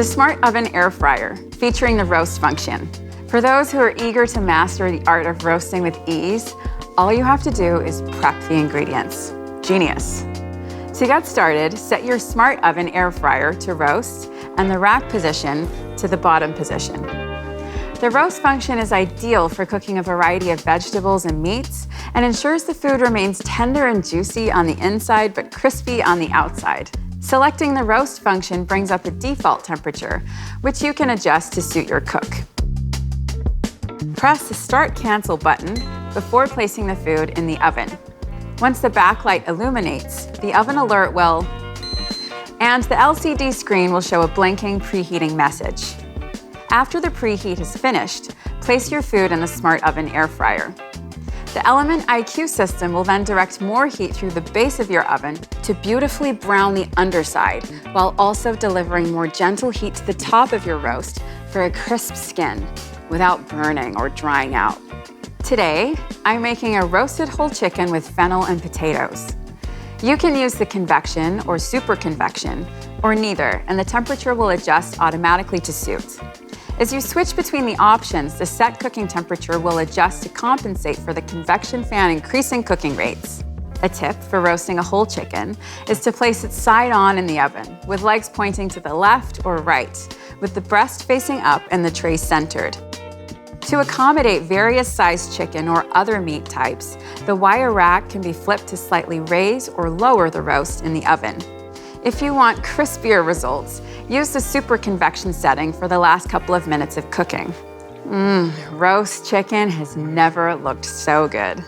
The Smart Oven Air Fryer, featuring the roast function. For those who are eager to master the art of roasting with ease, all you have to do is prep the ingredients. Genius. To get started, set your Smart Oven Air Fryer to roast and the rack position to the bottom position. The roast function is ideal for cooking a variety of vegetables and meats and ensures the food remains tender and juicy on the inside but crispy on the outside. Selecting the roast function brings up a default temperature, which you can adjust to suit your cook. Press the Start Cancel button before placing the food in the oven. Once the backlight illuminates, the oven alert will, and the LCD screen will show a blinking preheating message. After the preheat is finished, place your food in the Smart Oven Air Fryer. The Element IQ system will then direct more heat through the base of your oven to beautifully brown the underside, while also delivering more gentle heat to the top of your roast for a crisp skin without burning or drying out. Today, I'm making a roasted whole chicken with fennel and potatoes. You can use the convection or super convection, or neither, and the temperature will adjust automatically to suit. As you switch between the options, the set cooking temperature will adjust to compensate for the convection fan increasing cooking rates. A tip for roasting a whole chicken is to place it side on in the oven, with legs pointing to the left or right, with the breast facing up and the tray centered. To accommodate various sized chicken or other meat types, the wire rack can be flipped to slightly raise or lower the roast in the oven. If you want crispier results, use the super convection setting for the last couple of minutes of cooking. Roast chicken has never looked so good.